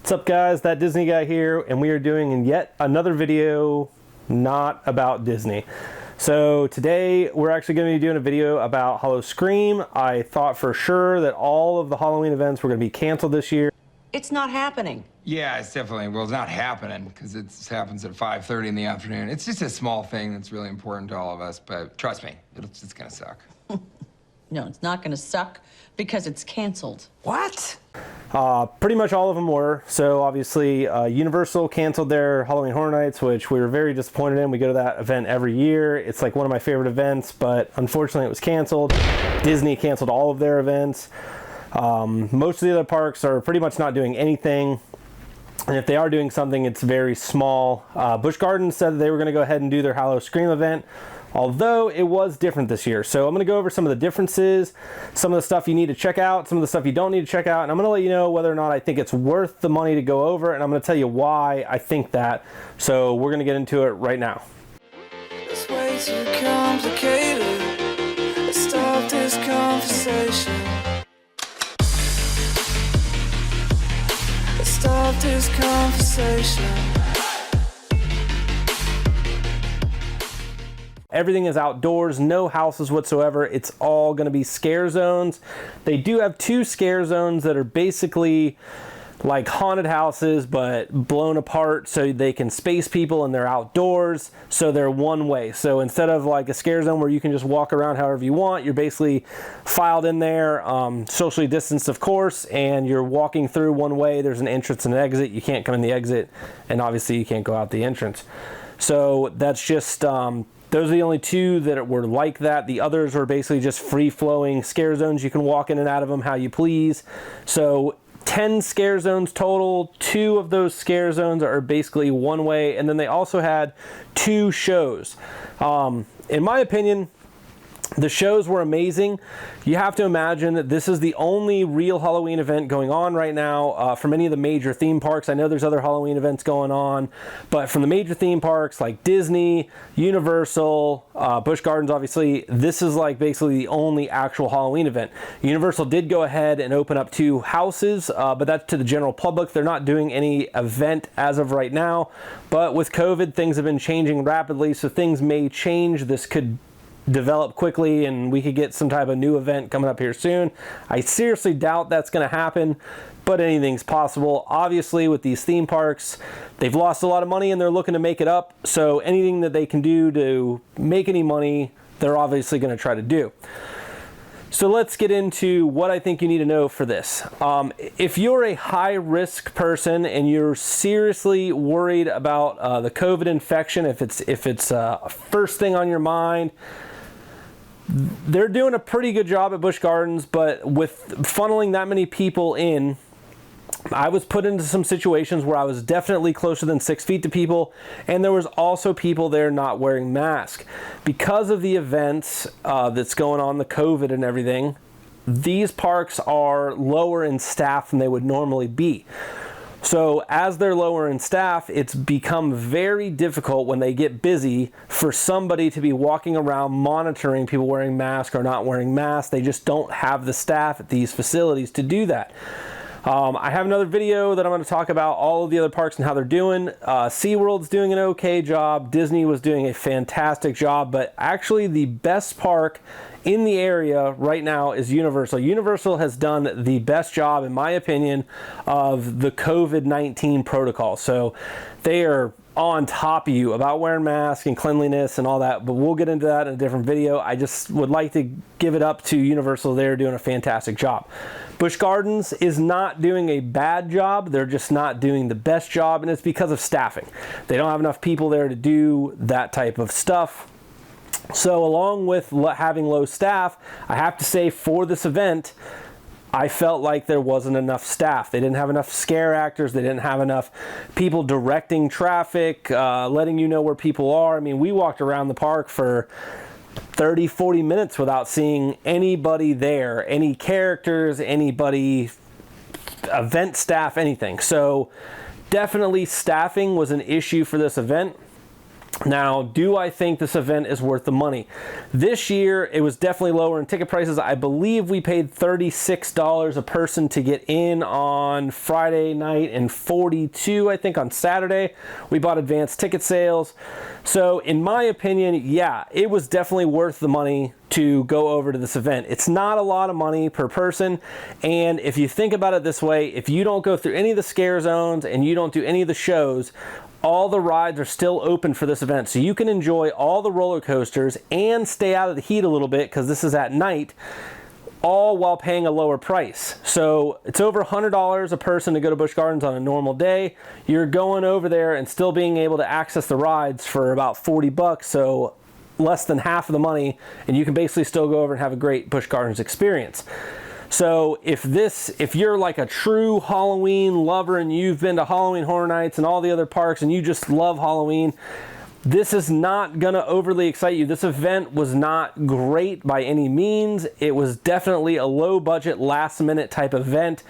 What's up guys, that Disney guy here, and we are doing yet another video not about Disney. So today we're actually going to be doing a video about Howl-O-Scream. I thought for sure that all of the Halloween events were going to be canceled this year. It's not happening. Yeah, it's definitely, well, it's not happening because it happens at 5:30 in the afternoon. It's just a small thing that's really important to all of us, but trust me, it's gonna suck. No, it's not gonna suck because it's canceled. What? Pretty much all of them were. So obviously Universal canceled their Halloween Horror Nights, which we were very disappointed in. We go to that event every year. It's like one of my favorite events, but unfortunately it was canceled. Disney canceled all of their events. Most of the other parks are pretty much not doing anything. And if they are doing something, it's very small. Busch Gardens said that they were going to go ahead and do their Howl-O-Scream event, although it was different this year. So I'm going to go over some of the differences, some of the stuff you need to check out, some of the stuff you don't need to check out, and I'm going to let you know whether or not I think it's worth the money to go over, and I'm going to tell you why I think that. So we're going to get into it right now. It's way too complicated. Let's stop this conversation. Stop this conversation. Everything is outdoors, no houses whatsoever. It's all going to be scare zones. They do have two scare zones that are basically like haunted houses but blown apart so they can space people, and they're outdoors, so they're one way. So instead of like a scare zone where you can just walk around however you want, you're basically filed in there, socially distanced of course, and you're walking through one way. There's an entrance and an exit. You can't come in the exit, and obviously you can't go out the entrance. So that's just those are the only two that were like that. The others were basically just free-flowing scare zones. You can walk in and out of them how you please. So 10 scare zones total. 2 of those scare zones are basically one way, and then they also had 2 shows. In my opinion, the shows were amazing. You have to imagine that this is the only real Halloween event going on right now from any of the major theme parks. I know there's other Halloween events going on, but from the major theme parks like Disney, Universal, Busch Gardens, obviously, this is like basically the only actual Halloween event. Universal did go ahead and open up 2 houses, but that's to the general public. They're not doing any event as of right now, but with COVID, things have been changing rapidly, so things may change. This could develop quickly and we could get some type of new event coming up here soon. I seriously doubt that's going to happen, but anything's possible. Obviously with these theme parks, they've lost a lot of money and they're looking to make it up, so anything that they can do to make any money, they're obviously going to try to do. So let's get into what I think you need to know for this. If you're a high-risk person and you're seriously worried about the COVID infection, if it's first thing on your mind, they're doing a pretty good job at Busch Gardens, but with funneling that many people in, I was put into some situations where I was definitely closer than 6 feet to people, and there was also people there not wearing masks. Because of the events that's going on, the COVID and everything, these parks are lower in staff than they would normally be. So as they're lower in staff, it's become very difficult when they get busy for somebody to be walking around monitoring people wearing masks or not wearing masks. They just don't have the staff at these facilities to do that. I have another video that I'm going to talk about all of the other parks and how they're doing. SeaWorld's doing an okay job. Disney was doing a fantastic job, but actually the best park in the area right now is Universal. Universal has done the best job, in my opinion, of the COVID-19 protocol. So they are on top of you about wearing masks and cleanliness and all that, but we'll get into that in a different video. I just would like to give it up to Universal. They're doing a fantastic job. Busch Gardens is not doing a bad job. They're just not doing the best job, and it's because of staffing. They don't have enough people there to do that type of stuff. So along with having low staff, I have to say for this event, I felt like there wasn't enough staff. They didn't have enough scare actors. They didn't have enough people directing traffic, letting you know where people are. I mean, we walked around the park for 30, 40 minutes without seeing anybody there, any characters, anybody, event staff, anything. So definitely staffing was an issue for this event. Now, do I think this event is worth the money? This year, it was definitely lower in ticket prices. I believe we paid $36 a person to get in on Friday night and $42, I think, on Saturday. We bought advanced ticket sales. So, in my opinion, yeah, it was definitely worth the money to go over to this event. It's not a lot of money per person, and if you think about it this way, if you don't go through any of the scare zones and you don't do any of the shows, all the rides are still open for this event, so you can enjoy all the roller coasters and stay out of the heat a little bit because this is at night, all while paying a lower price. So it's over $100 a person to go to Busch Gardens on a normal day. You're going over there and still being able to access the rides for about $40, so less than half of the money, and you can basically still go over and have a great Busch Gardens experience. So if you're like a true Halloween lover and you've been to Halloween Horror Nights and all the other parks and you just love Halloween, this is not gonna overly excite you. This event was not great by any means. It was definitely a low budget, last minute type event.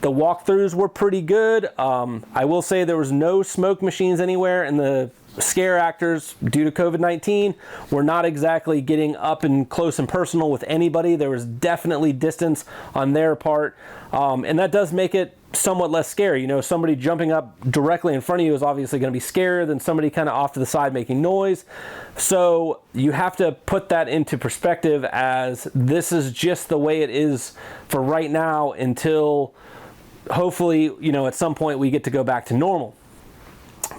The walkthroughs were pretty good. I will say there was no smoke machines anywhere, and the scare actors, due to COVID-19, were not exactly getting up and close and personal with anybody. There was definitely distance on their part, and that does make it somewhat less scary. You know, somebody jumping up directly in front of you is obviously going to be scarier than somebody kind of off to the side making noise. So you have to put that into perspective, as this is just the way it is for right now until hopefully, you know, at some point we get to go back to normal.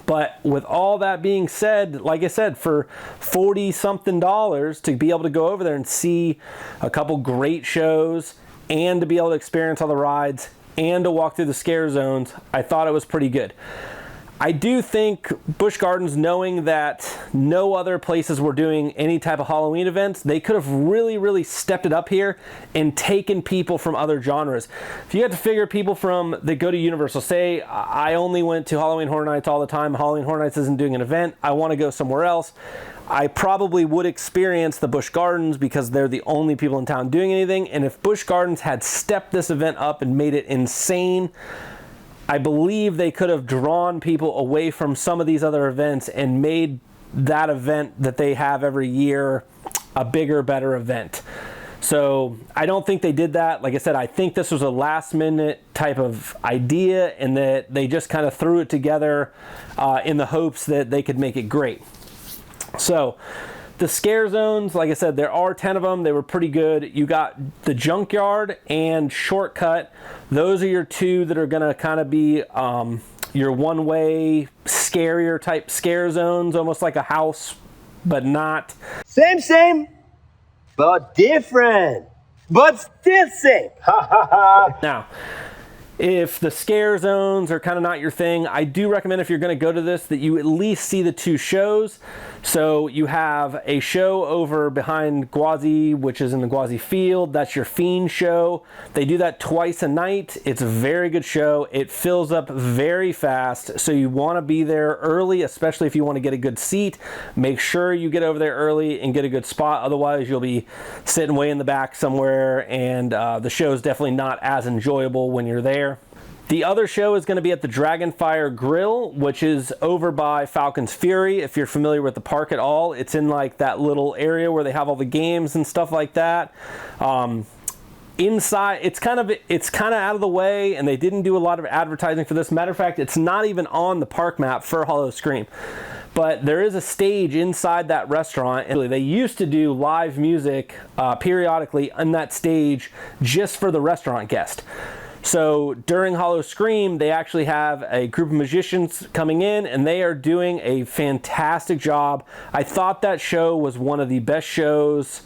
But with all that being said, like I said, for $40-something to be able to go over there and see a couple great shows and to be able to experience all the rides and to walk through the scare zones, I thought it was pretty good. I do think Busch Gardens, knowing that no other places were doing any type of Halloween events, they could have really stepped it up here and taken people from other genres. If you had to figure people that go to Universal, say I only went to Halloween Horror Nights all the time, Halloween Horror Nights isn't doing an event, I want to go somewhere else, I probably would experience the Busch Gardens because they're the only people in town doing anything. And if Busch Gardens had stepped this event up and made it insane, I believe they could have drawn people away from some of these other events and made that event that they have every year a bigger, better event. So I don't think they did that. Like I said, I think this was a last minute type of idea, and that they just kind of threw it together in the hopes that they could make it great. So the scare zones, like I said, there are 10 of them. They were pretty good. You got the Junkyard and Shortcut. Those are your two that are going to kind of be your one-way, scarier type scare zones, almost like a house, but not. Same, but different. But still same. Ha ha ha. Now, if the scare zones are kind of not your thing, I do recommend, if you're going to go to this, that you at least see the two shows. So you have a show over behind Gwazi, which is in the Gwazi Field. That's your Fiend show. They do that twice a night. It's a very good show. It fills up very fast, so you want to be there early, especially if you want to get a good seat. Make sure you get over there early and get a good spot. Otherwise, you'll be sitting way in the back somewhere, and the show is definitely not as enjoyable when you're there. The other show is going to be at the Dragonfire Grill, which is over by Falcon's Fury. If you're familiar with the park at all, it's in like that little area where they have all the games and stuff like that. Inside, it's kind of out of the way, and they didn't do a lot of advertising for this. Matter of fact, it's not even on the park map for Howl-O-Scream. But there is a stage inside that restaurant, and they used to do live music periodically on that stage just for the restaurant guest. So during Howl-O-Scream, they actually have a group of musicians coming in, and they are doing a fantastic job. I thought that show was one of the best shows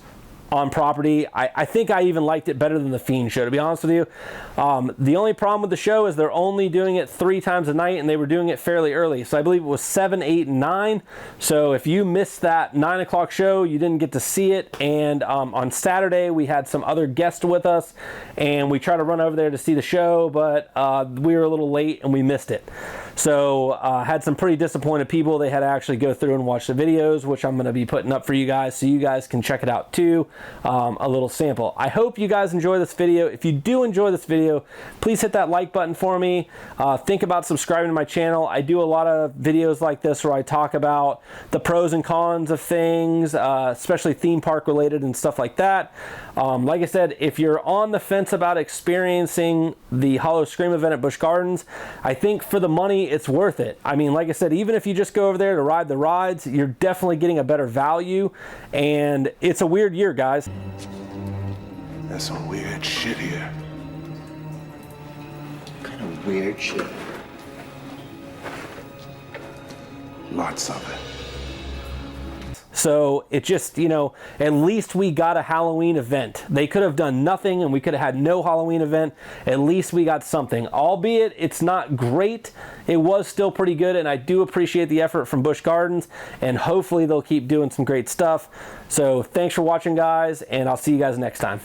on property. I think I even liked it better than the Fiend show, to be honest with you. The only problem with the show is they're only doing it 3 times a night, and they were doing it fairly early. So I believe it was 7, 8, and 9. So if you missed that 9 o'clock show, you didn't get to see it. And on Saturday, we had some other guests with us, and we tried to run over there to see the show, but we were a little late and we missed it. So had some pretty disappointed people. They had to actually go through and watch the videos, which I'm going to be putting up for you guys, so you guys can check it out too. a little sample. I hope you guys enjoy this video. If you do enjoy this video, please hit that like button for me. Think about subscribing to my channel. I do a lot of videos like this where I talk about the pros and cons of things, especially theme park related and stuff like that. Like I said, if you're on the fence about experiencing the Howl-O-Scream event at Busch Gardens, I think for the money, it's worth it. I mean, like I said, even if you just go over there to ride the rides, you're definitely getting a better value, and it's a weird year, guys. There's some weird shit here. What kind of weird shit? Lots of it. So it just, you know, at least we got a Halloween event. They could have done nothing and we could have had no Halloween event. At least we got something. Albeit it's not great, it was still pretty good, and I do appreciate the effort from Busch Gardens, and hopefully they'll keep doing some great stuff. So thanks for watching, guys, and I'll see you guys next time.